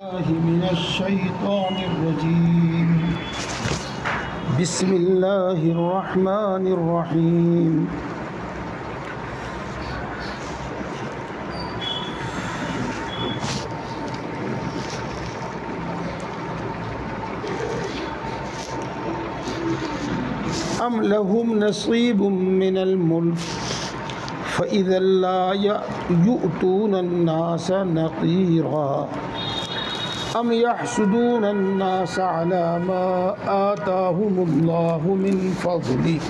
من الشيطان الرجيم بسم الله الرحمن الرحيم أم لهم نصيب من الملك فإذا لا يؤتون الناس نقيرا أم يحسدون الناس على ما آتاهم الله من فضله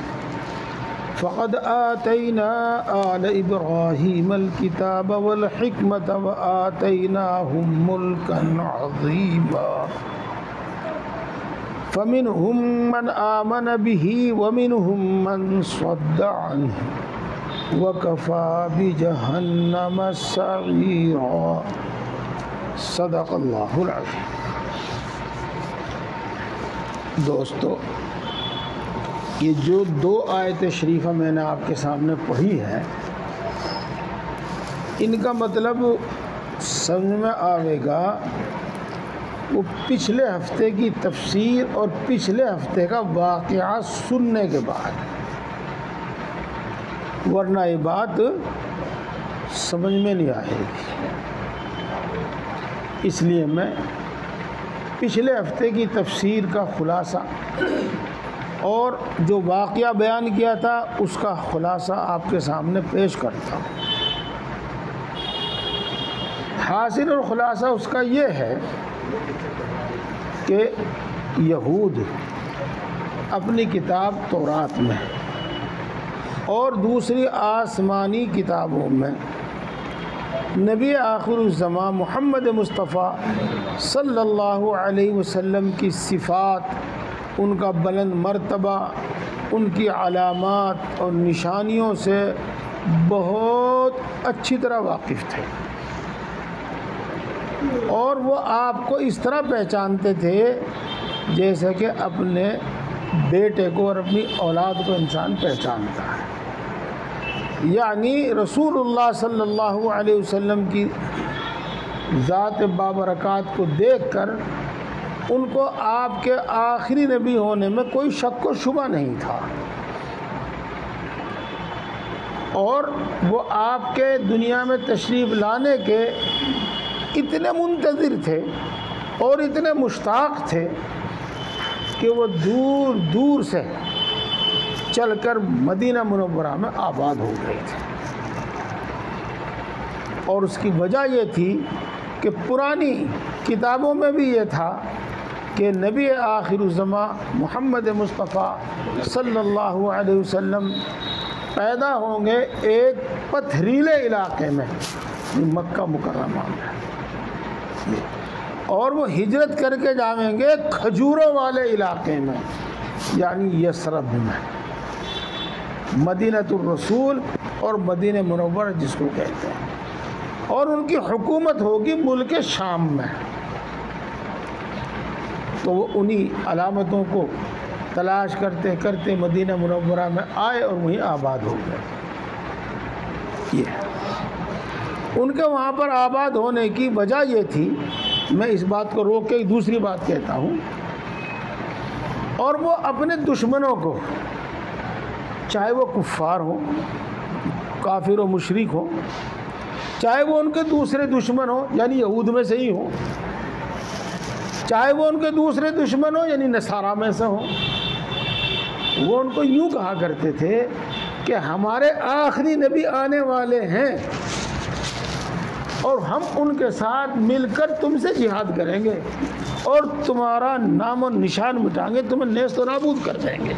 فقد آتينا آل إبراهيم الكتاب والحكمة وآتيناهم ملكا عظيما فمنهم من آمن به ومنهم من صد عنه وكفى بجهنم سعيرا صدق اللہ العظیم۔ دوستو، یہ جو دو آیت شریفہ میں نے آپ کے سامنے پڑھی ہے، ان کا مطلب سمجھ میں آئے گا وہ پچھلے ہفتے کی تفسیر اور پچھلے ہفتے کا واقعہ سننے کے بعد، ورنہ یہ بات سمجھ میں نہیں آئے گی۔ اس لیے میں پچھلے ہفتے کی تفسیر کا خلاصہ اور جو واقعہ بیان کیا تھا اس کا خلاصہ آپ کے سامنے پیش کرتا ہوں۔ حاصل اور خلاصہ اس کا یہ ہے کہ یہود اپنی کتاب تورات میں اور دوسری آسمانی کتابوں میں نبی آخر الزمان محمد مصطفیٰ صلی اللہ علیہ وسلم کی صفات، ان کا بلند مرتبہ، ان کی علامات اور نشانیوں سے بہت اچھی طرح واقف تھے، اور وہ آپ کو اس طرح پہچانتے تھے جیسے کہ اپنے بیٹے کو اور اپنی اولاد کو انسان پہچانتا ہے۔ یعنی رسول اللہ صلی اللہ علیہ وسلم کی ذات بابرکات کو دیکھ کر ان کو آپ کے آخری نبی ہونے میں کوئی شک و شبہ نہیں تھا، اور وہ آپ کے دنیا میں تشریف لانے کے اتنے منتظر تھے اور اتنے مشتاق تھے کہ وہ دور دور سے چل کر مدینہ منورہ میں آباد ہو گئے تھے۔ اور اس کی وجہ یہ تھی کہ پرانی کتابوں میں بھی یہ تھا کہ نبی آخر الزمان محمد مصطفیٰ صلی اللہ علیہ وسلم پیدا ہوں گے ایک پتھریلے علاقے میں، مکہ مکرمہ میں، اور وہ ہجرت کر کے جائیں گے کھجوروں والے علاقے میں، یعنی یثرب میں، مدینۃ الرسول اور مدینہ منورہ جس کو کہتے ہیں، اور ان کی حکومت ہوگی ملک شام میں۔ تو وہ انہی علامتوں کو تلاش کرتے کرتے مدینہ منورہ میں آئے اور وہیں آباد ہو گئے۔ یہ ان کے وہاں پر آباد ہونے کی وجہ یہ تھی، میں اس بات کو روک کے دوسری بات کہتا ہوں، اور وہ اپنے دشمنوں کو، چاہے وہ کفار ہوں، کافر و مشرک ہوں، چاہے وہ ان کے دوسرے دشمن ہوں یعنی یہود میں سے ہی ہوں، چاہے وہ ان کے دوسرے دشمن ہوں یعنی نصارہ میں سے ہوں، وہ ان کو یوں کہا کرتے تھے کہ ہمارے آخری نبی آنے والے ہیں اور ہم ان کے ساتھ مل کر تم سے جہاد کریں گے اور تمہارا نام و نشان مٹائیں گے، تمہیں نیست و نابود کر دیں گے۔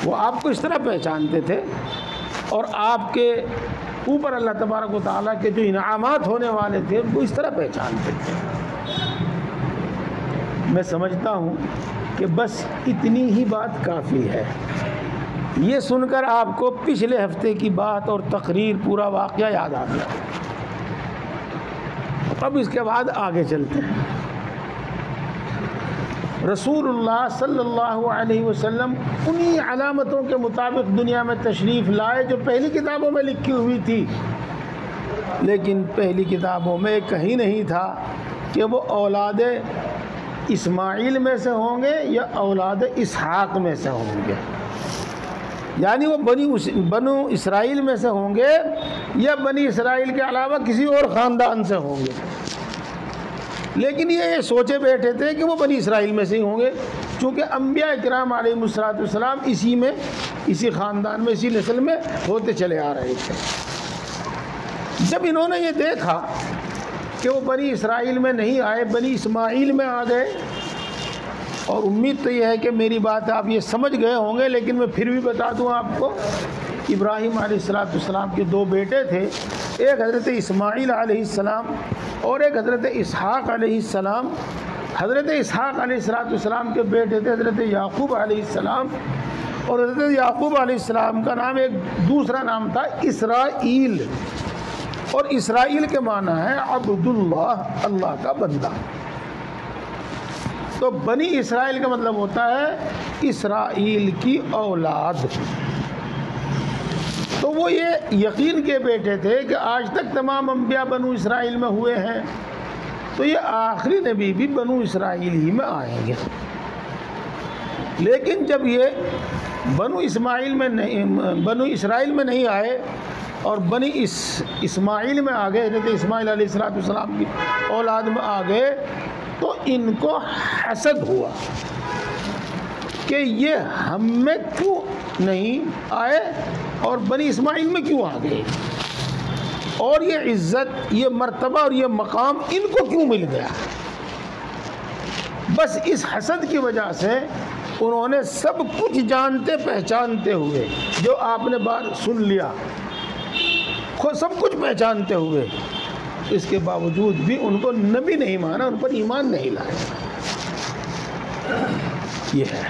وہ آپ کو اس طرح پہچانتے تھے، اور آپ کے اوپر اللہ تبارک و تعالیٰ کے جو انعامات ہونے والے تھے ان کو اس طرح پہچانتے تھے۔ میں سمجھتا ہوں کہ بس اتنی ہی بات کافی ہے۔ یہ سن کر آپ کو پچھلے ہفتے کی بات اور تقریر، پورا واقعہ یاد آ گیا۔ اب اس کے بعد آگے چلتے ہیں۔ رسول اللہ صلی اللہ علیہ وسلم انہی علامتوں کے مطابق دنیا میں تشریف لائے جو پہلی کتابوں میں لکھی ہوئی تھی، لیکن پہلی کتابوں میں کہیں نہیں تھا کہ وہ اولاد اسماعیل میں سے ہوں گے یا اولاد اسحاق میں سے ہوں گے، یعنی وہ بنو اسرائیل میں سے ہوں گے یا بنی اسرائیل کے علاوہ کسی اور خاندان سے ہوں گے، لیکن یہ سوچے بیٹھے تھے کہ وہ بنی اسرائیل میں سے ہی ہوں گے، چونکہ انبیاء کرام علیہ السلام اسی خاندان میں، اسی نسل میں ہوتے چلے آ رہے تھے۔ جب انہوں نے یہ دیکھا کہ وہ بنی اسرائیل میں نہیں آئے، بنی اسماعیل میں آ گئے، اور امید تو یہ ہے کہ میری بات آپ یہ سمجھ گئے ہوں گے، لیکن میں پھر بھی بتا دوں آپ کو، ابراہیم علیہ السلام کے دو بیٹے تھے، ایک حضرت اسماعیل علیہ السلام اور ایک حضرت اسحاق علیہ السلام۔ حضرت اسحاق علیہ السلام کے بیٹے تھے حضرت یعقوب علیہ السلام، اور حضرت یعقوب علیہ السلام کا نام ایک دوسرا نام تھا اسرائیل، اور اسرائیل کے معنی ہے عبداللہ، اللہ کا بندہ۔ تو بنی اسرائیل کا مطلب ہوتا ہے اسرائیل کی اولاد۔ تو وہ یہ یقین کے بیٹھے تھے کہ آج تک تمام انبیاء بنو اسرائیل میں ہوئے ہیں، تو یہ آخری نبی بھی بنو اسرائیل ہی میں آئیں گے۔ لیکن جب یہ بنو اسرائیل میں نہیں آئے اور بنی اسماعیل میں آ گئے، حضرت اسماعیل علیہ السلام کی اولاد میں آ گئے، تو ان کو حسد ہوا کہ یہ ہم میں کیوں نہیں آئے اور بنی اسماعیل میں کیوں آ گئے، اور یہ عزت، یہ مرتبہ اور یہ مقام ان کو کیوں مل گیا۔ بس اس حسد کی وجہ سے انہوں نے سب کچھ جانتے پہچانتے ہوئے، جو آپ نے بات سن لیا، خود سب کچھ پہچانتے ہوئے، اس کے باوجود بھی ان کو نبی نہیں مانا، ان پر ایمان نہیں لایا۔ یہ ہے،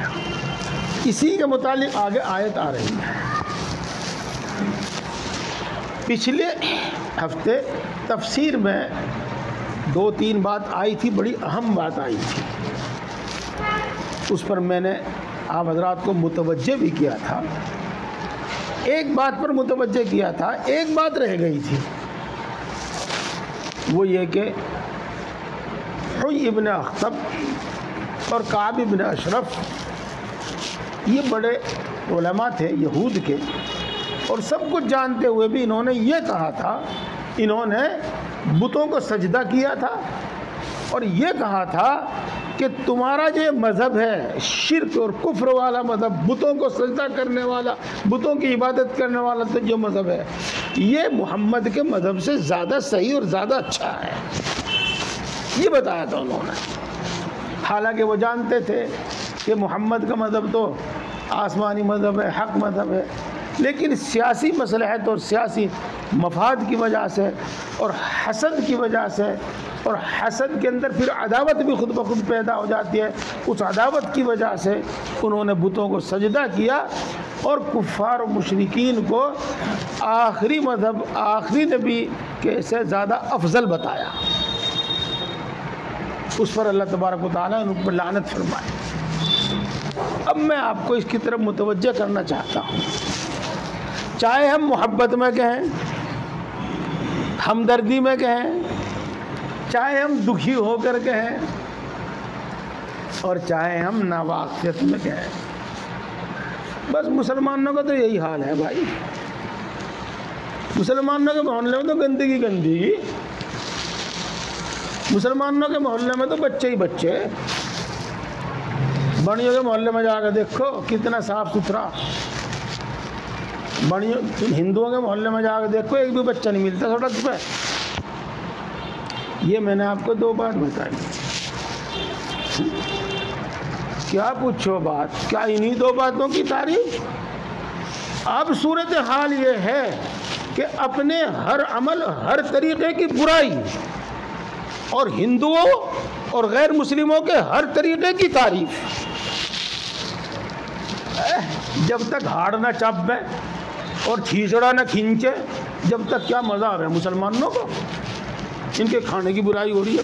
اسی کے متعلق آگے آیت آ رہی ہے۔ پچھلے ہفتے تفسیر میں 2-3 بات آئی تھی، بڑی اہم بات آئی تھی، اس پر میں نے آپ حضرات کو متوجہ بھی کیا تھا۔ ایک بات پر متوجہ کیا تھا، ایک بات رہ گئی تھی، وہ یہ کہ حی ابن اخطب اور کعب ابن اشرف یہ بڑے علماء تھے یہود کے، اور سب کچھ جانتے ہوئے بھی انہوں نے یہ کہا تھا، انہوں نے بتوں کو سجدہ کیا تھا اور یہ کہا تھا کہ تمہارا جو مذہب ہے شرک اور کفر والا مذہب، بتوں کو سجدہ کرنے والا، بتوں کی عبادت کرنے والا تو جو مذہب ہے، یہ محمد کے مذہب سے زیادہ صحیح اور زیادہ اچھا ہے، یہ بتایا تھا انہوں نے۔ حالانکہ وہ جانتے تھے کہ محمد کا مذہب تو آسمانی مذہب ہے، حق مذہب ہے، لیکن سیاسی مصلحت اور سیاسی مفاد کی وجہ سے اور حسد کی وجہ سے، اور حسد کے اندر پھر عداوت بھی خود بخود پیدا ہو جاتی ہے، اس عداوت کی وجہ سے انہوں نے بتوں کو سجدہ کیا اور کفار و مشرکین کو آخری مذہب، آخری نبی کے سے زیادہ افضل بتایا۔ اس پر اللہ تبارک و تعالیٰ نے ان پر لعنت فرمائے۔ اب میں آپ کو اس کی طرف متوجہ کرنا چاہتا ہوں، چاہے ہم محبت میں کہیں، ہمدردی میں کہیں، چاہے ہم دکھی ہو کر کہیں، اور چاہے ہم ناواقفیت میں کہیں، بس مسلمانوں کا تو یہی حال ہے بھائی۔ مسلمانوں کے محلے میں تو گندگی گندگی، مسلمانوں کے محلے میں تو بچے ہی بچے، بڑیوں کے محلے میں جا کے دیکھو کتنا صاف ستھرا، ہندوؤں کے محلے میں جا کے دیکھو ایک بھی بچہ نہیں ملتا سڑک پہ۔ یہ میں نے آپ کو 2 بات بتائی، کیا پوچھو بات، کیا انہی 2 باتوں کی تعریف؟ اب صورتحال یہ ہے کہ اپنے ہر عمل، ہر طریقے کی برائی، اور ہندوؤں اور غیر مسلموں کے ہر طریقے کی تعریف، جب تک ہاڑ نہ چبے اور چھیچڑا نہ کھینچے، جب تک کیا مزہ آ رہا ہے مسلمانوں کو؟ ان کے کھانے کی برائی ہو رہی ہے،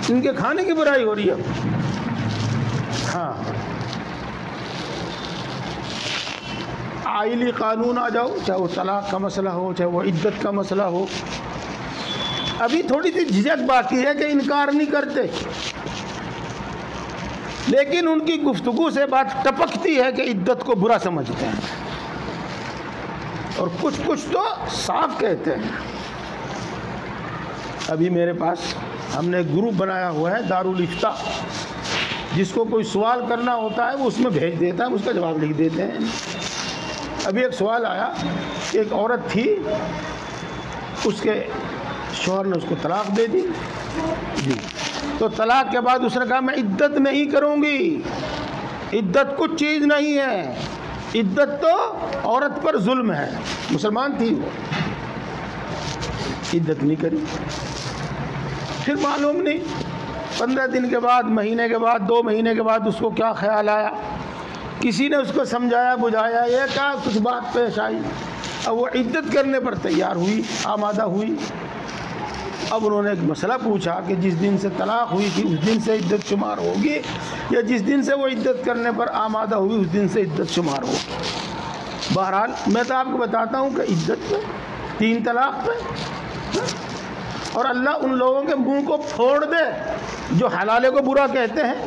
ان کے کھانے کی برائی ہو رہی ہے۔ ہاں، آئلی قانون آ جاؤ، چاہے وہ طلاق کا مسئلہ ہو، چاہے وہ عدت کا مسئلہ ہو، ابھی تھوڑی سی جھجک باقی ہے کہ انکار نہیں کرتے، لیکن ان کی گفتگو سے بات ٹپکتی ہے کہ عدت کو برا سمجھتے ہیں، اور کچھ تو صاف کہتے ہیں۔ ابھی میرے پاس ہم نے گروپ بنایا ہوا ہے دارالافتاء، جس کو کوئی سوال کرنا ہوتا ہے وہ اس میں بھیج دیتا ہے، اس کا جواب لکھ دیتے ہیں۔ ابھی ایک سوال آیا کہ ایک عورت تھی، اس کے شوہر نے اس کو طلاق دے دی جی، تو طلاق کے بعد اس نے کہا میں عدت نہیں کروں گی، عدت کچھ چیز نہیں ہے، عدت تو عورت پر ظلم ہے۔ مسلمان تھی وہ، عدت نہیں کری۔ پھر معلوم نہیں 15 دن کے بعد، مہینے کے بعد، 2 مہینے کے بعد اس کو کیا خیال آیا، کسی نے اس کو سمجھایا بجھایا، یہ کہا کچھ بات پیش آئی، اب وہ عدت کرنے پر تیار ہوئی، آمادہ ہوئی۔ اب انہوں نے ایک مسئلہ پوچھا کہ جس دن سے طلاق ہوئی تھی اس دن سے عدت شمار ہوگی، یا جس دن سے وہ عدت کرنے پر آمادہ ہوئی اس دن سے عدت شمار ہوگی؟ بہرحال میں تو آپ کو بتاتا ہوں کہ عدت پہ، 3 طلاق پہ، اور اللہ ان لوگوں کے منہ کو پھوڑ دے جو حلالے کو برا کہتے ہیں۔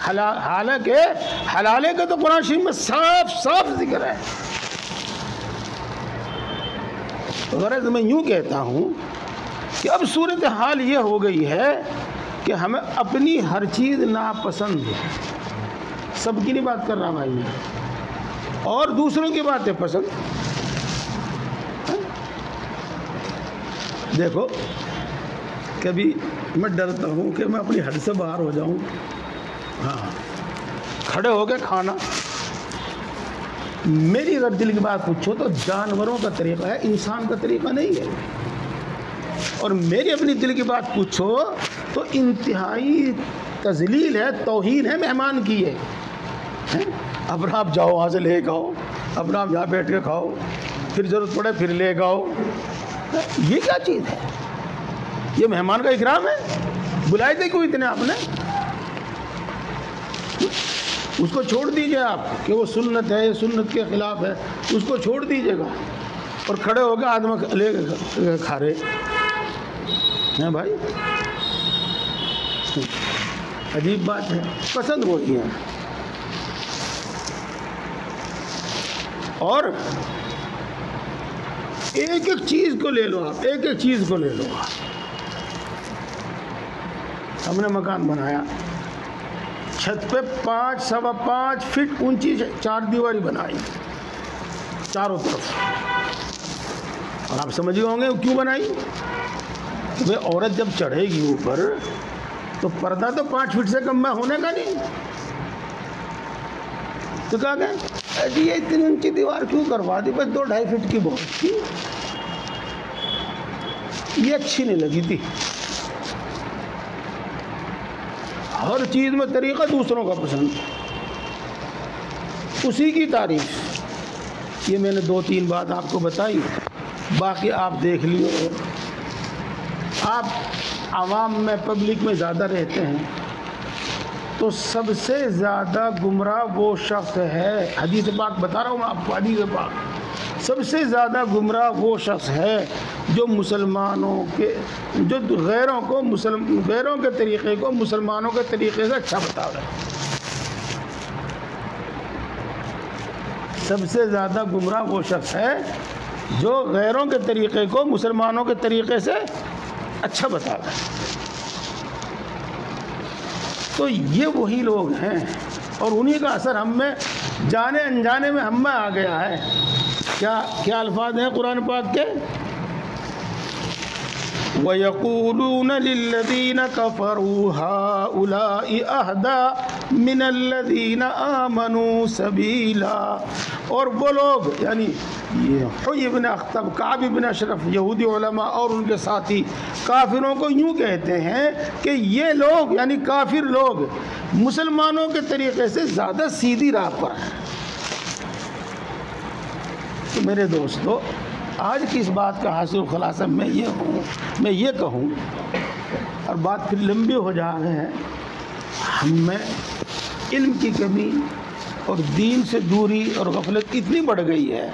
حالانکہ حلالے کا تو قرآن شریف میں صاف صاف ذکر ہے۔ غرض میں یوں کہتا ہوں کہ اب صورتحال یہ ہو گئی ہے کہ ہمیں اپنی ہر چیز ناپسند ہے، سب کی نہیں بات کر رہا بھائی میں، اور دوسروں کی باتیں پسند۔ دیکھو کبھی میں ڈرتا ہوں کہ میں اپنی حد سے باہر ہو جاؤں، ہاں کھڑے ہو کے کھانا، میری اگر دل کی بات پوچھو تو جانوروں کا طریقہ ہے، انسان کا طریقہ نہیں ہے، اور میری اپنی دل کی بات پوچھو تو انتہائی تذلیل ہے، توہین ہے مہمان کی ہے۔ اپنا آپ جاؤ وہاں سے لے کے آؤ، اپنا آپ یہاں بیٹھ کے کھاؤ، پھر ضرورت پڑے پھر لے کے آؤ، یہ کیا چیز ہے؟ یہ مہمان کا اکرام ہے؟ بلائے تھے کیوں اتنے آپ نے؟ اس کو چھوڑ دیجئے آپ کہ وہ سنت ہے، یہ سنت کے خلاف ہے، اس کو چھوڑ دیجئے گا، اور کھڑے ہو کے آدمی لے کے کھا رہے ہیں بھائی، عجیب بات ہے، پسند وہی ہے۔ اور ایک ایک چیز کو لے لو آپ، ایک ایک چیز کو لے لو آپ۔ ہم نے مکان بنایا، چھت پہ 5 سوا 5 فٹ اونچی 4 دیواری بنائی چاروں طرف، اور آپ سمجھ گئے ہوں گے کیوں بنائی؟ کہ عورت جب چڑھے گی اوپر تو پردہ تو 5 فٹ سے کم میں ہونے کا نہیں، تو کہا کہ جی یہ اتنی اونچی دیوار کیوں کروا دی، بس 2-2.5 فٹ کی بہت تھی، یہ اچھی نہیں لگی تھی۔ ہر چیز میں طریقہ دوسروں کا پسند، اسی کی تعریف۔ یہ میں نے 2-3 بات آپ کو بتائی، باقی آپ دیکھ لیو۔ آپ عوام میں، پبلک میں زیادہ رہتے ہیں تو سب سے زیادہ گمراہ وہ شخص ہے، حدیث پاک بتا رہا ہوں میں آپ کو، حدیث پاک، سب سے زیادہ گمراہ وہ شخص ہے جو مسلمانوں کے، جو غیروں کے طریقے کو مسلمانوں کے طریقے سے اچھا بتا رہا ہے۔ سب سے زیادہ گمراہ وہ شخص ہے جو غیروں کے طریقے کو مسلمانوں کے طریقے سے اچھا بتا رہا ہے۔ تو یہ وہی لوگ ہیں، اور انہی کا اثر ہم میں جانے انجانے میں ہم میں آ گیا ہے۔ کیا الفاظ ہیں قرآن پاک کے؟ وَيَقُولُونَ لِلَّذِينَ كَفَرُوا هَؤُلَاءِ أَهْدَىٰ مِنَ الَّذِينَ آمَنُوا سَبِيلًا، اور وہ لوگ یعنی حوی بن اخطب، کعب بن اشرف، یہودی علماء اور ان کے ساتھی کافروں کو یوں کہتے ہیں کہ یہ لوگ یعنی کافر لوگ مسلمانوں کے طریقے سے زیادہ سیدھی راہ پر ہیں۔ تو میرے دوستو، آج کی اس بات کا حاصل خلاصہ میں یہ کہوں، اور بات پھر لمبی ہو جا رہے ہیں، ہم میں علم کی کمی، اور دین سے دوری اور غفلت اتنی بڑھ گئی ہے،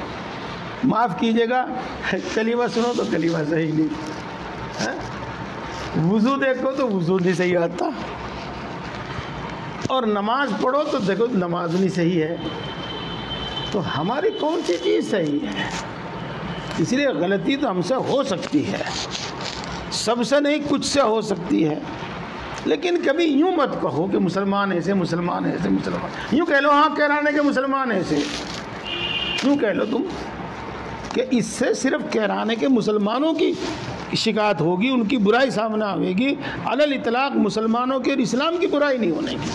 معاف کیجیے گا، کلمہ سنو تو کلمہ صحیح نہیں، وضو دیکھو تو وضو نہیں صحیح آتا، اور نماز پڑھو تو دیکھو نماز نہیں صحیح ہے، تو ہماری کون سی چیز صحیح ہے؟ اس لیے غلطی تو ہم سے ہو سکتی ہے، سب سے نہیں، کچھ سے ہو سکتی ہے، لیکن کبھی یوں مت کہو کہ مسلمان ایسے، مسلمان ایسے، مسلمان، یوں کہہ لو ہاں کہرانے کے مسلمان ایسے، یوں کہہ لو تم کہ اس سے صرف کہرانے کے مسلمانوں کی شکایت ہوگی، ان کی برائی سامنے آئے گی، علی الاطلاق مسلمانوں کے اور اسلام کی برائی نہیں ہونے گی۔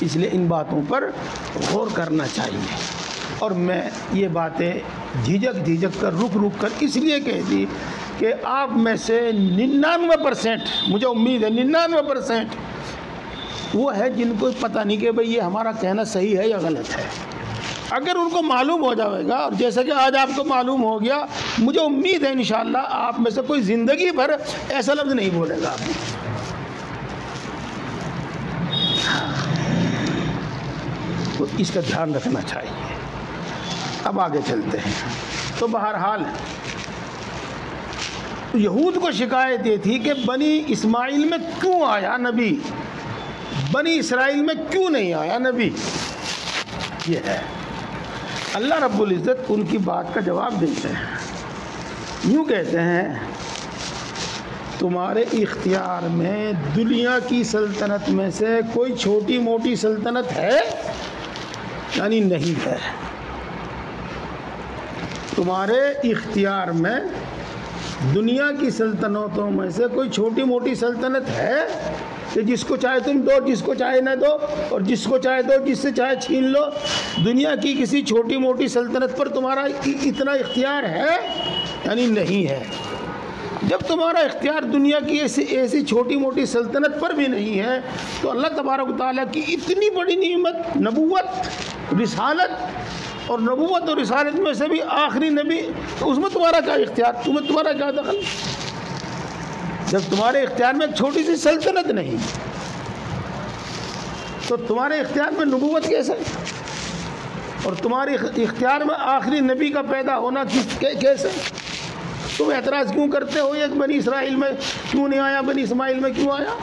اس لیے ان باتوں پر غور کرنا چاہیے، اور میں یہ باتیں جھجک کر رک کر اس لیے کہہ دی کہ آپ میں سے 99%، مجھے امید ہے 99% وہ ہے جن کو پتہ نہیں کہ بھئی یہ ہمارا کہنا صحیح ہے یا غلط ہے۔ اگر ان کو معلوم ہو جائے گا، اور جیسا کہ آج آپ کو معلوم ہو گیا، مجھے امید ہے انشاءاللہ آپ میں سے کوئی زندگی بھر ایسا لفظ نہیں بولے گا۔ تو اس کا دھیان رکھنا چاہیے۔ اب آگے چلتے ہیں۔ تو بہرحال یہود کو شکایت یہ تھی کہ بنی اسماعیل میں کیوں آیا نبی، بنی اسرائیل میں کیوں نہیں آیا نبی؟ یہ ہے اللہ رب العزت ان کی بات کا جواب دیتے ہیں، یوں کہتے ہیں تمہارے اختیار میں دنیا کی سلطنت میں سے کوئی چھوٹی موٹی سلطنت ہے؟ یعنی نہیں ہے۔ تمہارے اختیار میں دنیا کی سلطنتوں میں سے کوئی چھوٹی موٹی سلطنت ہے کہ جس کو چاہے تم دو، جس کو چاہے نہ دو، اور جس کو چاہے دو، جس سے چاہے چھین لو؟ دنیا کی کسی چھوٹی موٹی سلطنت پر تمہارا اتنا اختیار ہے؟ یعنی نہیں ہے۔ جب تمہارا اختیار دنیا کی ایسی چھوٹی موٹی سلطنت پر بھی نہیں ہے، تو اللہ تبارک و تعالیٰ کی اتنی بڑی نعمت نبوت، رسالت، اور نبوت اور رسالت میں سے بھی آخری نبی، تو اس میں تمہارا کیا اختیار، تمہارا کیا دخل؟ جب تمہارے اختیار میں ایک چھوٹی سی سلطنت نہیں، تو تمہارے اختیار میں نبوت کیسے، اور تمہارے اختیار میں آخری نبی کا پیدا ہونا کیسے؟ تم اعتراض کیوں کرتے ہو یہ بنی اسرائیل میں کیوں نہیں آیا، بنی اسماعیل میں کیوں آیا؟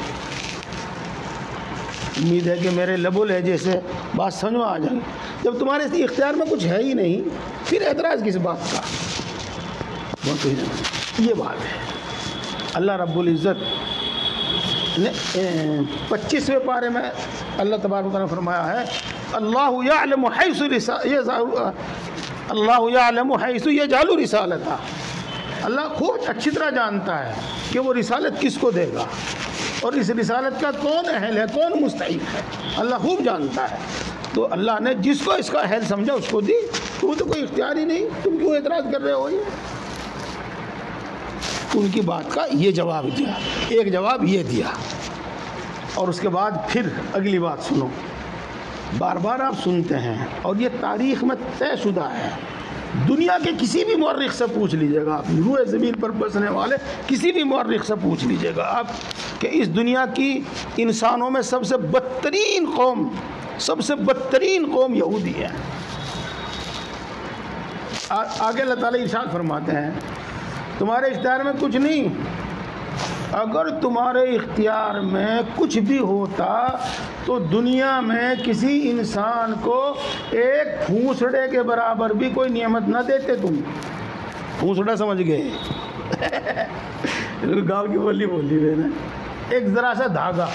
امید ہے کہ میرے لب و لہجے سے بات سمجھ میں آ جائے گی۔ جب تمہارے اختیار میں کچھ ہے ہی نہیں، پھر اعتراض کس بات کا؟ یہ بات ہے۔ اللہ رب العزت نے 25ویں پارے میں اللہ تبارک و تعالیٰ نے فرمایا ہے اللہ یعلم حیث یجعل رسالتہ، اللہ خوب اچھی طرح جانتا ہے کہ وہ رسالت کس کو دے گا، اور اس رسالت کا کون اہل ہے، کون مستحق ہے، اللہ خوب جانتا ہے۔ تو اللہ نے جس کو اس کا اہل سمجھا اس کو دی، تو کوئی اختیار ہی نہیں، تم کیوں اعتراض کر رہے ہو؟ یہ ان کی بات کا یہ جواب دیا، ایک جواب یہ دیا، اور اس کے بعد پھر اگلی بات سنو، بار بار آپ سنتے ہیں، اور یہ تاریخ میں طے شدہ ہے، دنیا کے کسی بھی مورخ سے پوچھ لیجئے گا آپ، روئے زمین پر بسنے والے کسی بھی مورخ سے پوچھ لیجئے گا آپ کہ اس دنیا کی انسانوں میں سب سے بدترین قوم یہودی ہے۔ آگے اللہ تعالیٰ ارشاد فرماتے ہیں تمہارے اختیار میں کچھ نہیں، اگر تمہارے اختیار میں کچھ بھی ہوتا تو دنیا میں کسی انسان کو ایک پھونسڑے کے برابر بھی کوئی نعمت نہ دیتے تم۔ پھونسڑا سمجھ گئے؟ گاؤں کی بولی میں نا، ایک ذرا سا دھاگا،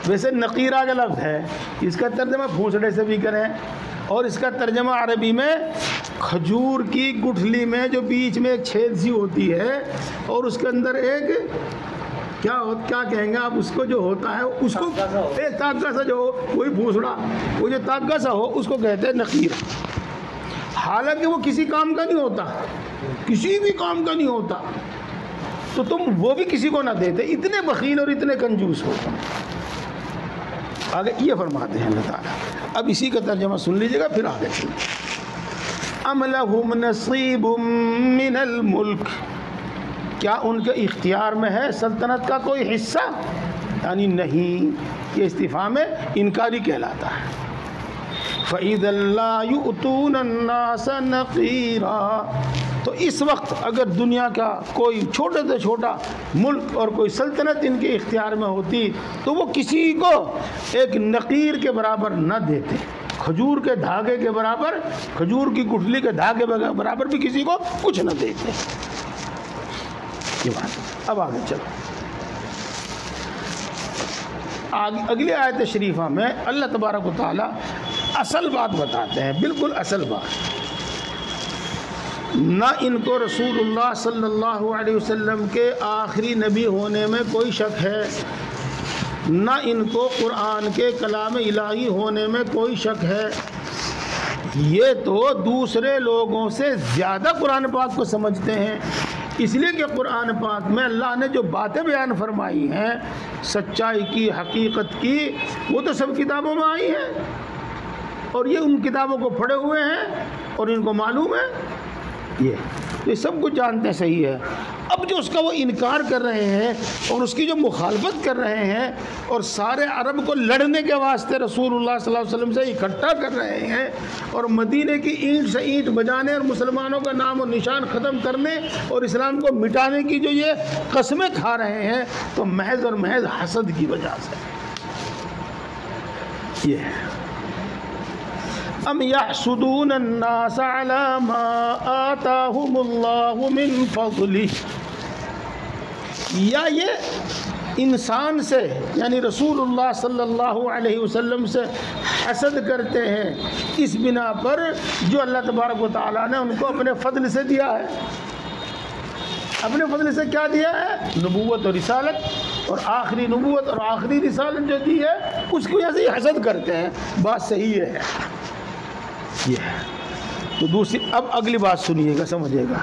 ویسے نقیرہ کا لفظ ہے، اس کا ترجمہ پھونسڑے سے بھی کریں، اور اس کا ترجمہ عربی میں کھجور کی گٹھلی میں جو بیچ میں ایک چھید سی ہوتی ہے، اور اس کے اندر ایک کیا کہیں گے آپ اس کو، جو ہوتا ہے اس کو ایک تاگا سا جو ہو، وہی پھونسڑا، وہ جو تاگا سا ہو اس کو کہتے ہیں نقیر۔ حالانکہ وہ کسی کام کا نہیں ہوتا، کسی بھی کام کا نہیں ہوتا، تو تم وہ بھی کسی کو نہ دیتے، اتنے بخیل اور اتنے کنجوس ہو۔ آگے یہ فرماتے ہیں اللہ تعالیٰ، اب اسی کا ترجمہ سن لیجیے گا، پھر آگے چلیں۔ ام لہم نصیب من الملک، کیا ان کے اختیار میں ہے سلطنت کا کوئی حصہ؟ یعنی نہیں، یہ استفہام انکاری کہلاتا ہے۔ فَإِذَا لَا يُؤْتُونَ النَّاسَ نَقِيرًا، تو اس وقت اگر دنیا کا کوئی چھوٹے سے چھوٹا ملک اور کوئی سلطنت ان کے اختیار میں ہوتی تو وہ کسی کو ایک نقیر کے برابر نہ دیتے، کھجور کے دھاگے کے برابر، کھجور کی گٹھلی کے دھاگے برابر بھی کسی کو کچھ نہ دیتے۔ یہ بات اب آگے چلو، اگلی آیت شریفہ میں اللہ تبارک و تعالیٰ اصل بات بتاتے ہیں، بالکل اصل بات۔ نہ ان کو رسول اللہ صلی اللہ علیہ وسلم کے آخری نبی ہونے میں کوئی شک ہے، نہ ان کو قرآن کے کلام الہی ہونے میں کوئی شک ہے۔ یہ تو دوسرے لوگوں سے زیادہ قرآن پاک کو سمجھتے ہیں، اس لیے کہ قرآن پاک میں اللہ نے جو باتیں بیان فرمائی ہیں سچائی کی، حقیقت کی، وہ تو سب کتابوں میں آئی ہیں، اور یہ ان کتابوں کو پڑھے ہوئے ہیں اور ان کو معلوم ہے، یہ سب کچھ جانتے ہیں، صحیح ہے۔ اب جو اس کا وہ انکار کر رہے ہیں اور اس کی جو مخالفت کر رہے ہیں اور سارے عرب کو لڑنے کے واسطے رسول اللہ صلی اللہ علیہ وسلم سے اکٹھا کر رہے ہیں اور مدینے کی اینٹ سے اینٹ بجانے اور مسلمانوں کا نام و نشان ختم کرنے اور اسلام کو مٹانے کی جو یہ قسمیں کھا رہے ہیں، تو محض اور محض حسد کی وجہ سے یہ ہے۔ ام یحسدون الناس علی ما آتاہم اللہ من فضلہ، یا یہ انسان سے یعنی رسول اللہ صلی اللہ علیہ وسلم سے حسد کرتے ہیں اس بنا پر جو اللہ تبارک و تعالیٰ نے ان کو اپنے فضل سے دیا ہے۔ اپنے فضل سے کیا دیا ہے؟ نبوت اور رسالت، اور آخری نبوت اور آخری رسالت جو دی ہے اس کی وجہ سے یہ حسد کرتے ہیں۔ بات صحیح ہے یہ ہے۔ تو دوسری اب اگلی بات سنیے گا، سمجھے گا۔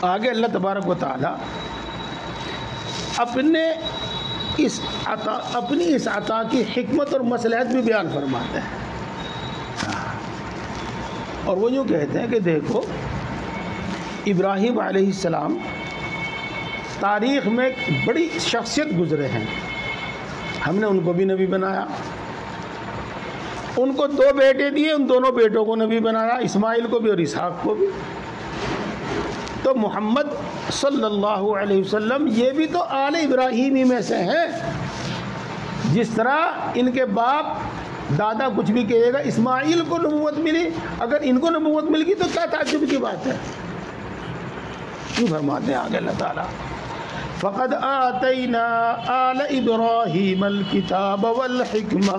آگے اللہ تبارک و تعالی اپنی اس عطا کی حکمت اور مصلحت بھی بیان فرماتے ہیں، اور وہ یوں کہتے ہیں کہ دیکھو ابراہیم علیہ السلام تاریخ میں ایک بڑی شخصیت گزرے ہیں، ہم نے ان کو بھی نبی بنایا، ان کو 2 بیٹے دیے، ان دونوں بیٹوں کو نبی بنایا، اسماعیل کو بھی اور اسحاق کو بھی۔ تو محمد صلی اللہ علیہ وسلم یہ بھی تو آل ابراہیمی میں سے ہیں، جس طرح ان کے باپ دادا کچھ بھی کہے گا، اسماعیل کو نبوت ملی، اگر ان کو نبوت مل گئی تو کیا تعجب کی بات ہے۔ کیوں فرماتے ہیں آگے اللہ تعالیٰ فَقَدْ آتَيْنَا آلَ إِبْرَاهِيمَ الْكِتَابَ وَالْحِكْمَةَ،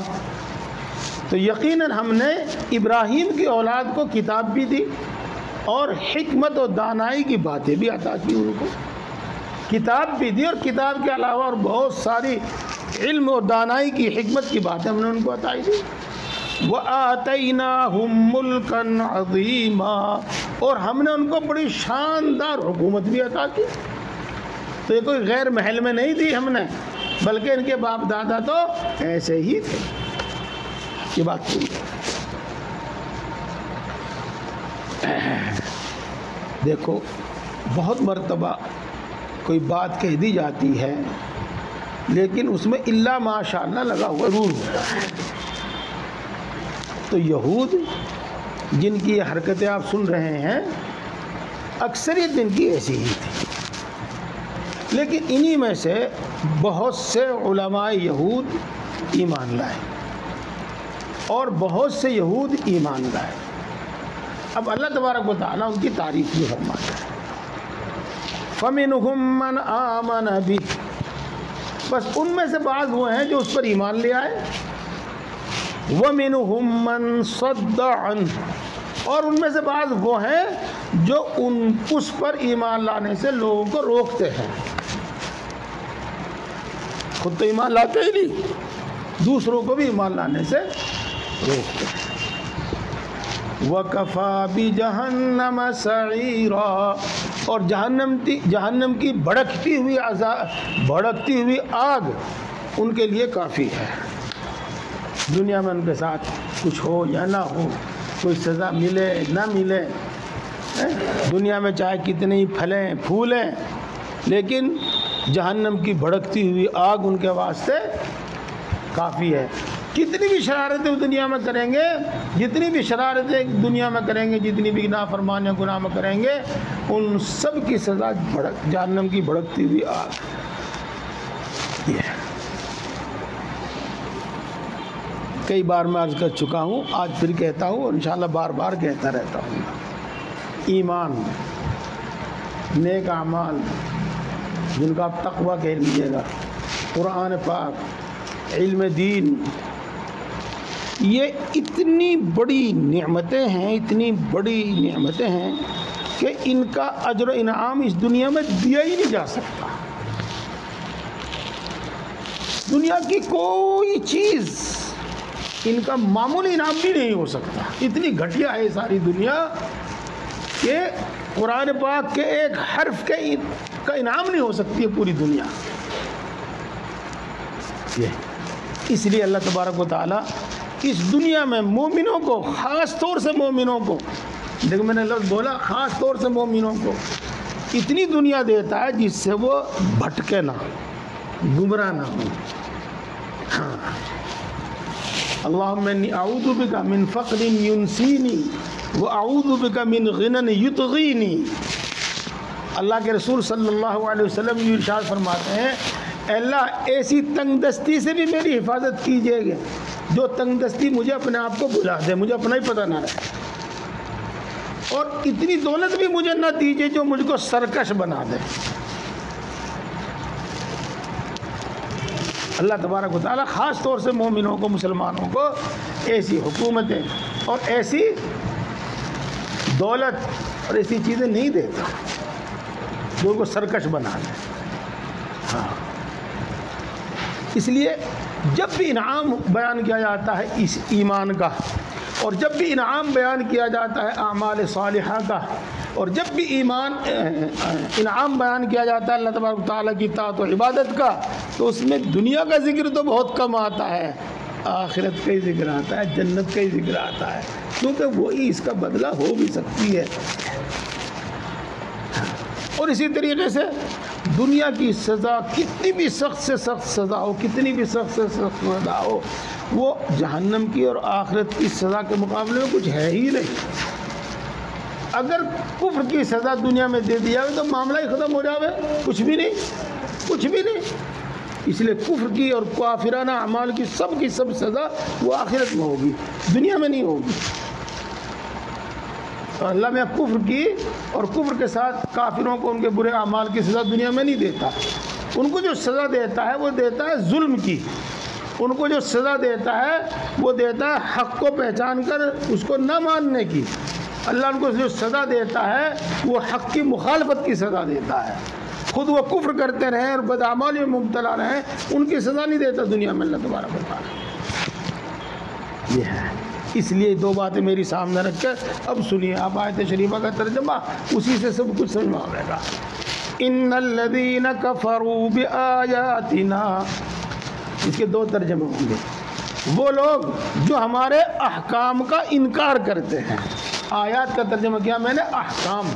تو یقیناً ہم نے ابراہیم کی اولاد کو کتاب بھی دی اور حکمت و دانائی کی باتیں بھی عطا کی، ان کو کتاب بھی دی اور کتاب کے علاوہ اور بہت ساری علم اور دانائی کی، حکمت کی باتیں ہم نے ان کو عطائی دی۔ وَآتَيْنَاهُمْ مُلْكًا عَظِيمًا، اور ہم نے ان کو بڑی شاندار حکومت بھی عطا کی۔ تو یہ کوئی غیر محل میں نہیں دی ہم نے، بلکہ ان کے باپ دادا تو ایسے ہی تھے۔ یہ بات پوری دیکھو، بہت مرتبہ کوئی بات کہہ دی جاتی ہے لیکن اس میں الا ماشاء اللہ لگا ہوا ضرور ہوتا ہے۔ تو یہود جن کی یہ حرکتیں آپ سن رہے ہیں، اکثریت ان کی ایسی ہی تھی، لیکن انہی میں سے بہت سے علماء یہود ایمان لائے اور بہت سے یہود ایمان لائے۔ اب اللہ تبارک و تعالیٰ ان کی تعریف بھی فرماتا ہے، فَمِنْهُمْ مَنْ آمَنَ بِهِ، بس ان میں سے بعض وہ ہیں جو اس پر ایمان لے آئے، وَمِنْهُمْ مَنْ صَدَّ عَنْهُ، اور ان میں سے بعض وہ ہیں جو اس پر ایمان لانے سے لوگوں کو روکتے ہیں، خود تو ایمان لاتے ہی نہیں، دوسروں کو بھی ایمان لانے سے روکتے ہیں۔ وَكَفَى بِجَهَنَّمَ سَعِيرًا، اور جہنم کی بھڑکتی ہوئی آگ ان کے لیے کافی ہے۔ دنیا میں ان کے ساتھ کچھ ہو یا نہ ہو، کوئی سزا ملے نہ ملے، دنیا میں چاہے کتنے ہی پھلیں پھولیں، لیکن جہنم کی بھڑکتی ہوئی آگ ان کے واسطے کافی ہے. کتنی بھی شرارتیں دنیا میں کریں گے، جتنی بھی شرارتیں دنیا میں کریں گے، جتنی بھی نافرمانیاں گناہ میں کریں گے، ان سب کی سزا جہنم کی بھڑکتی ہوئی آگ. یہ کئی بار میں عرض کر چکا ہوں، آج پھر کہتا ہوں اور انشاءاللہ بار بار کہتا رہتا ہوں. ایمان، نیک اعمال جن کا آپ تقویٰ کہہ لیجیے گا، قرآن پاک، علم دین، یہ اتنی بڑی نعمتیں ہیں، اتنی بڑی نعمتیں ہیں کہ ان کا اجر و انعام اس دنیا میں دیا ہی نہیں جا سکتا. دنیا کی کوئی چیز ان کا معمولی انعام بھی نہیں ہو سکتا. اتنی گھٹیا ہے ساری دنیا کہ قرآن پاک کے ایک حرف کا انعام نہیں ہو سکتی ہے پوری دنیا. اس لیے اللہ تبارک و تعالیٰ اس دنیا میں مومنوں کو، خاص طور سے مومنوں کو، دیکھو میں نے لفظ بولا خاص طور سے مومنوں کو، اتنی دنیا دیتا ہے جس سے وہ بھٹکے نہ، گمراہ نہ ہو. ہاں، اللہم انی اعوذ بک من فقر ینسینی واعوذ بک من غنى یطغینی. اللہ کے رسول صلی اللہ علیہ وسلم یہ ارشاد فرماتے ہیں، اے اللہ ایسی تنگ دستی سے بھی میری حفاظت کیجیے گا جو تنگ دستی مجھے اپنے آپ کو بھلا دے، مجھے اپنا ہی پتہ نہ رہے، اور اتنی دولت بھی مجھے نہ دیجیے جو مجھ کو سرکش بنا دے. اللہ تبارک و تعالیٰ خاص طور سے مومنوں کو، مسلمانوں کو ایسی حکومتیں اور ایسی دولت اور ایسی چیزیں نہیں دیتا جو ان کو سرکش بنا دے. ہاں، اس لیے جب بھی انعام بیان کیا جاتا ہے اس ایمان کا، اور جب بھی انعام بیان کیا جاتا ہے اعمال صالحہ کا، اور جب بھی انعام بیان کیا جاتا ہے اللہ تبارک و تعالیٰ کی اطاعت و عبادت کا، تو اس میں دنیا کا ذکر تو بہت کم آتا ہے، آخرت کا ہی ذکر آتا ہے، جنت کا ہی ذکر آتا ہے، کیونکہ وہی اس کا بدلہ ہو بھی سکتی ہے. اور اسی طریقے سے دنیا کی سزا کتنی بھی سخت سے سخت سزا ہو، کتنی بھی سخت سے سخت سزا ہو، وہ جہنم کی اور آخرت کی سزا کے مقابلے میں کچھ ہے ہی نہیں. اگر کفر کی سزا دنیا میں دے دیا تو معاملہ ہی ختم ہو جاوے، کچھ بھی نہیں، کچھ بھی نہیں. اس لیے کفر کی اور کافرانہ اعمال کی سب سزا وہ آخرت میں ہوگی، دنیا میں نہیں ہوگی. اور اللہ میں کفر کی اور کفر کے ساتھ کافروں کو ان کے برے اعمال کی سزا دنیا میں نہیں دیتا. ان کو جو سزا دیتا ہے وہ دیتا ہے ظلم کی، ان کو جو سزا دیتا ہے وہ دیتا ہے حق کو پہچان کر اس کو نہ ماننے کی. اللہ ان کو جو سزا دیتا ہے وہ حق کی مخالفت کی سزا دیتا ہے. خود وہ کفر کرتے رہیں اور بدعمالی میں مبتلا رہیں، ان کی سزا نہیں دیتا دنیا میں اللہ تبارک و تعالیٰ. یہ ہے. اس لیے دو باتیں میری سامنے رکھ کر اب سنیے آپ آیت شریفہ کا ترجمہ، اسی سے سب کچھ سمجھ میں آئے گا. ان الذین کفروا بآیاتنا، اس کے دو ترجمے ہوں گے. وہ لوگ جو ہمارے احکام کا انکار کرتے ہیں. آیات کا ترجمہ کیا میں نے؟ احکام،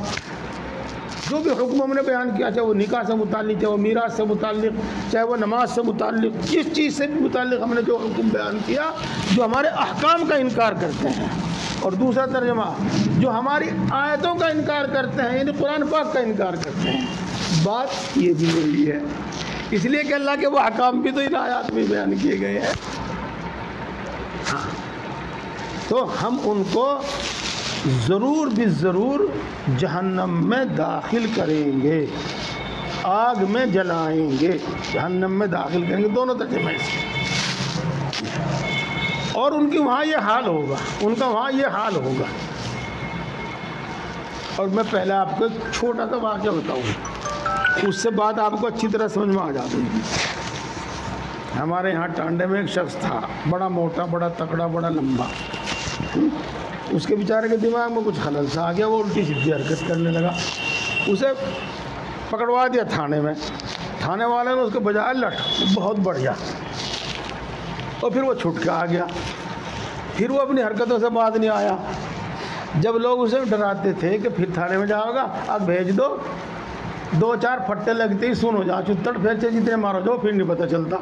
جو بھی حکم ہم نے بیان کیا، چاہے وہ نکاح سے متعلق، چاہے وہ میراث سے متعلق، چاہے وہ نماز سے متعلق، جس چیز سے بھی متعلق ہم نے جو حکم بیان کیا، جو ہمارے احکام کا انکار کرتے ہیں. اور دوسرا ترجمہ، جو ہماری آیتوں کا انکار کرتے ہیں، یعنی قرآن پاک کا انکار کرتے ہیں. بات یہ بھی وہی ہے، اس لیے کہ اللہ کے وہ احکام بھی تو ان آیات میں بیان کیے گئے ہیں. تو ہم ان کو ضرور بھی ضرور جہنم میں داخل کریں گے، آگ میں جلائیں گے، جہنم میں داخل کریں گے. دونوں ترجمے سے. اور ان کی وہاں یہ حال ہوگا، ان کا وہاں یہ حال ہوگا. اور میں پہلے آپ کو ایک چھوٹا سا واقعہ بتاؤں، اس سے بات آپ کو اچھی طرح سمجھ میں آ جاتی ہے. ہمارے یہاں ٹانڈے میں ایک شخص تھا، بڑا موٹا، بڑا تکڑا، بڑا لمبا. اس کے بیچارے کے دماغ میں کچھ خلل سا آ گیا، وہ الٹی سیدھی حرکت کرنے لگا. اسے پکڑوا دیا تھانے میں. تھانے والے نے اس کو بجایا لٹھ، بہت بڑھیا، اور پھر وہ چھٹ کے آ گیا. پھر وہ اپنی حرکتوں سے باز نہیں آیا. جب لوگ اسے ڈراتے تھے کہ پھر تھانے میں جاؤ گا، اب بھیج دو، 2-4 پھٹے لگتے ہی سن ہو جا، چتڑ پھر سے جتنے مارو جاؤ، پھر نہیں پتہ چلتا.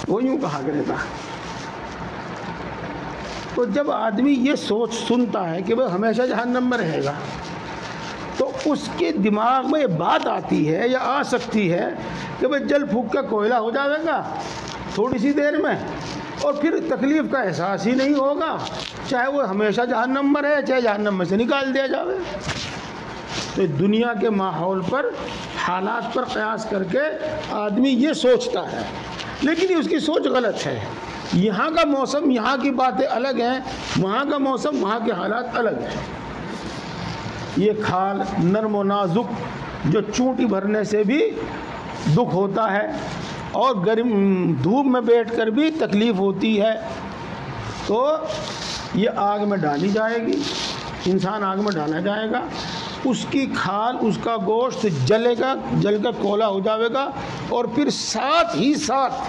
وہ یوں کہا کرتا۔ تو جب آدمی یہ سوچ سنتا ہے کہ وہ ہمیشہ جہنم میں رہے گا تو اس کے دماغ میں یہ بات آتی ہے یا آ سکتی ہے کہ وہ جل پھونک کا کوئلہ ہو جائے گا تھوڑی سی دیر میں، اور پھر تکلیف کا احساس ہی نہیں ہوگا، چاہے وہ ہمیشہ جہنم میں رہے چاہے جہنم میں سے نکال دیا جائے۔ تو دنیا کے ماحول پر، حالات پر قیاس کر کے آدمی یہ سوچتا ہے، لیکن اس کی سوچ غلط ہے۔ یہاں کا موسم، یہاں کی باتیں الگ ہیں، وہاں کا موسم، وہاں کے حالات الگ ہیں۔ یہ کھال نرم و نازک جو چونٹی بھرنے سے بھی دکھ ہوتا ہے اور گرم دھوپ میں بیٹھ کر بھی تکلیف ہوتی ہے، تو یہ آگ میں ڈالی جائے گی، انسان آگ میں ڈالا جائے گا، اس کی کھال، اس کا گوشت جلے گا، جل کر کولا ہو جائے گا، اور پھر ساتھ ہی ساتھ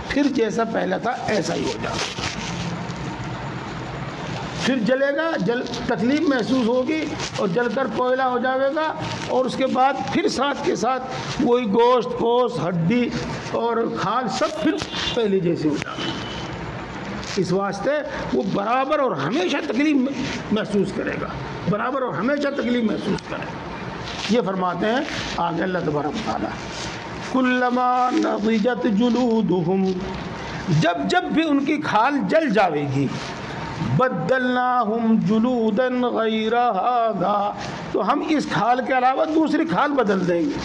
پھر جیسا پہلا تھا ایسا ہی ہو جائے گا، پھر جلے گا، تکلیف محسوس ہوگی اور جل کر کوئلہ ہو جائے گا، اور اس کے بعد پھر ساتھ کے ساتھ وہی گوشت، پوست، ہڈی اور کھال سب پھر پہلے جیسے ہو جائے گا۔ اس واسطے وہ برابر اور ہمیشہ تکلیف محسوس کرے گا، برابر اور ہمیشہ تکلیف محسوس کرے گا۔ یہ فرماتے ہیں آگے اللہ تبارک و تعالیٰ، کلما نضجت جلودہم، جب بھی ان کی کھال جل جاوے گی، بدلناہم جلودا غیر ھذا، تو ہم اس کھال کے علاوہ دوسری کھال بدل دیں گے۔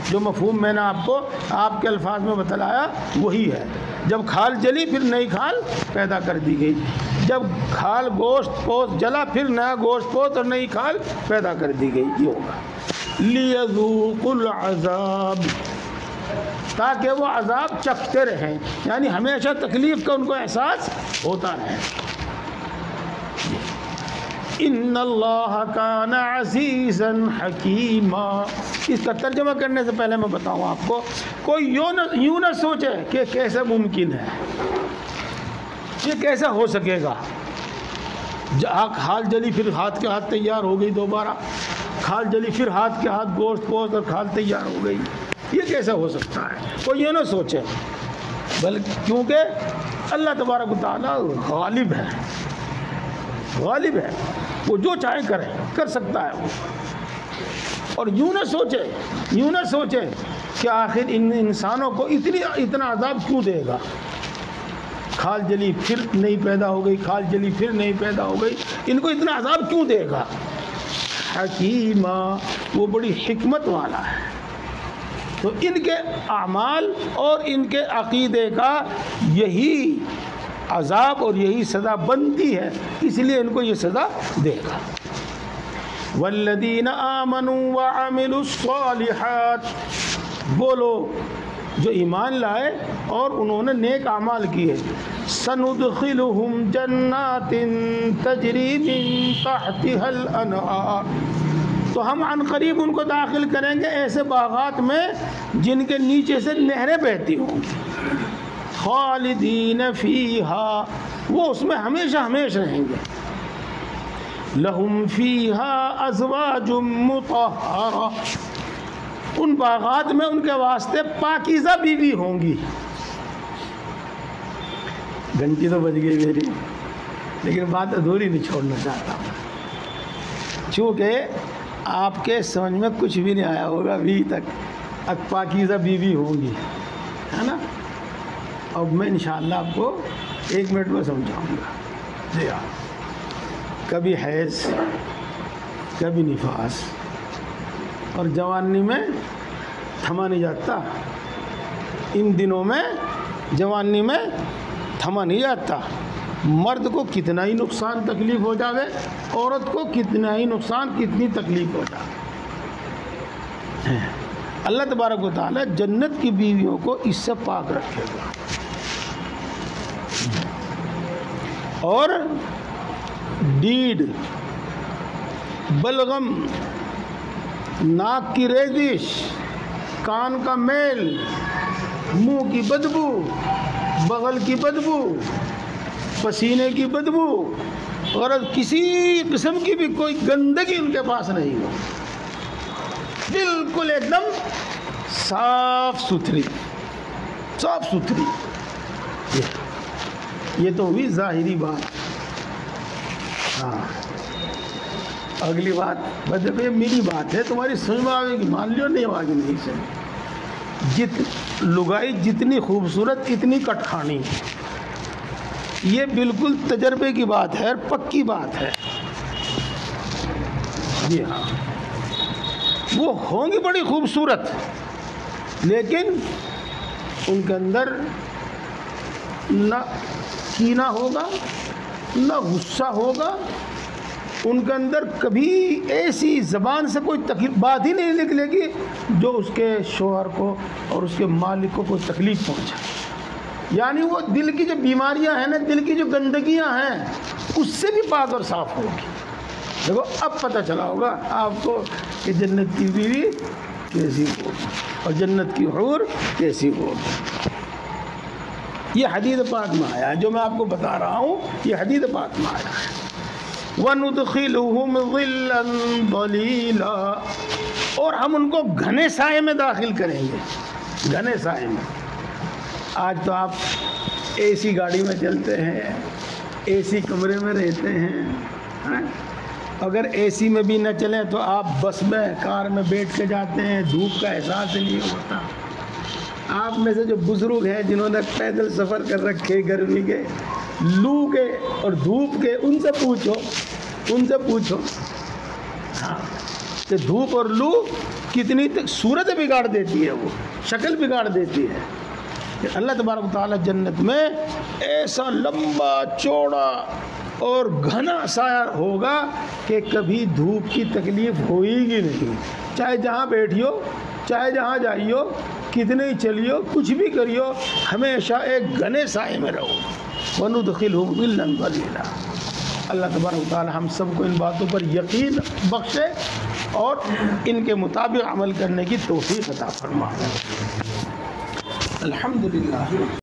جو مفہوم میں نے آپ کو آپ کے الفاظ میں بتلایا وہی ہے، جب کھال جلی پھر نئی کھال پیدا کر دی گئی، جب کھال گوشت پوست جلا پھر نیا گوشت پوست اور نئی کھال پیدا کر دی گئی، یہ ہوگا۔ لیذوقوا العذاب، تاکہ وہ عذاب چکھتے رہیں، یعنی ہمیشہ تکلیف کا ان کو احساس ہوتا رہے۔ ان اللہ کان عزیزا حکیما، اس کا ترجمہ کرنے سے پہلے میں بتاؤں آپ کو، کوئی یوں نہ سوچے کہ کیسے ممکن ہے، یہ کیسا ہو سکے گا، کھال جلی پھر ہاتھ کے ہاتھ تیار ہو گئی، دوبارہ کھال جلی پھر ہاتھ کے ہاتھ گوشت پوست اور کھال تیار ہو گئی، یہ کیسا ہو سکتا ہے، کوئی یہ نہ سوچے، بلکہ کیونکہ اللہ تبارک و تعالیٰ غالب ہے، غالب ہے، وہ جو چاہے کرے، کر سکتا ہے وہ۔ اور یوں نہ سوچے کہ آخر ان انسانوں کو اتنا عذاب کیوں دے گا، کھال جلی پھر نہیں پیدا ہو گئی، کھال جلی پھر نہیں پیدا ہو گئی، ان کو اتنا عذاب کیوں دے گا۔ حکیمہ، وہ بڑی حکمت والا ہے، تو ان کے اعمال اور ان کے عقیدے کا یہی عذاب اور یہی سزا بنتی ہے، اس لیے ان کو یہ سزا دے گا۔ والذین آمنوا وعملوا الصالحات، وہ لوگ جو ایمان لائے اور انہوں نے نیک اعمال کیے، سندخلہم جنات تجری من تحتها الانہار، تو ہم عن قریب ان کو داخل کریں گے ایسے باغات میں جن کے نیچے سے نہریں بہتی ہوں، خالدین فیہا، وہ اس میں ہمیشہ رہیں گے، لہم فیہا ازواج مطہرہ، ان باغات میں ان کے واسطے پاکیزہ بیوی ہوں گی۔ گھنٹی تو بج گئی میری، لیکن بات ادھوری نہیں چھوڑنا چاہتا ہوں، چونکہ آپ کے سمجھ میں کچھ بھی نہیں آیا ہوگا ابھی تک، پاکیزہ بیوی ہوں گی، ہے نا؟ اب میں انشاءاللہ آپ کو 1 منٹ میں سمجھاؤں گا۔ جی ہاں، کبھی حیض، کبھی نفاس، اور جوانی میں تھما نہیں جاتا، ان دنوں میں جوانی میں تھما نہیں جاتا، مرد کو کتنا ہی نقصان تکلیف ہو جاوے، عورت کو کتنا ہی نقصان کتنی تکلیف ہو جائے، اللہ تبارک و تعالی جنت کی بیویوں کو اس سے پاک رکھے گا۔ اور ڈیڈ، بلغم، ناک کی ریزش، کان کا میل، منہ کی بدبو، بغل کی بدبو، پسینے کی بدبو، اور کسی قسم کی بھی کوئی گندگی ان کے پاس نہیں ہو، بالکل ایک دم صاف ستھری، یہ تو ہوئی ظاہری بات. ہاں اگلی بات مطلب یہ میری بات ہے، تمہاری سمجھ میں آئے گی مان لیو، نہیں آگے نہیں سے. لگائی جتنی خوبصورت اتنی کٹکھانی. یہ بالکل تجربے کی بات ہے اور پکی بات ہے. جی ہاں وہ ہوں گی بڑی خوبصورت، لیکن ان کے اندر نہ کینہ ہوگا نہ غصہ ہوگا. ان کے اندر کبھی ایسی زبان سے کوئی بات ہی نہیں نکلے گی جو اس کے شوہر کو اور اس کے مالک کو کوئی تکلیف پہنچائے. یعنی وہ دل کی جو بیماریاں ہیں نا، دل کی جو گندگیاں ہیں، اس سے بھی پاک اور صاف ہوگی. دیکھو اب پتہ چلا ہوگا آپ کو کہ جنت کی بیوی کیسی ہوگی اور جنت کی حور کیسی ہوگی. یہ حدیث پاک میں آیا ہے، جو میں آپ کو بتا رہا ہوں یہ حدیث پاک میں آیا ہے. وَنُدْخِلُهُمْ ظِلًّا ظَلِيلًا، اور ہم ان کو گھنے سائے میں داخل کریں گے. گھنے سائے میں. آج تو آپ اے سی گاڑی میں چلتے ہیں، اے سی کمرے میں رہتے ہیں. اگر اے سی میں بھی نہ چلیں تو آپ بس میں کار میں بیٹھ کے جاتے ہیں، دھوپ کا احساس نہیں ہوتا. آپ میں سے جو بزرگ ہیں جنہوں نے پیدل سفر کر رکھے گرمی کے، لو کے اور دھوپ کے، ان سے پوچھو ہاں کہ دھوپ اور لو کتنی صورت بگاڑ دیتی ہے، وہ شکل بگاڑ دیتی ہے. کہ اللہ تبارک و تعالیٰ جنت میں ایسا لمبا چوڑا اور گھنا سایہ ہوگا کہ کبھی دھوپ کی تکلیف ہوئے گی نہیں. چاہے جہاں بیٹھیو، چاہے جہاں جائیو، کتنے ہی چلیو، کچھ بھی کریو، ہمیشہ ایک گھنے سائے میں رہو. وَنُدْخِلْهُمْ ظِلًّا ظَلِيلًا. اللہ تبارک و تعالی ہم سب کو ان باتوں پر یقین بخشے اور ان کے مطابق عمل کرنے کی توفیق عطا فرمائے. الحمدللہ.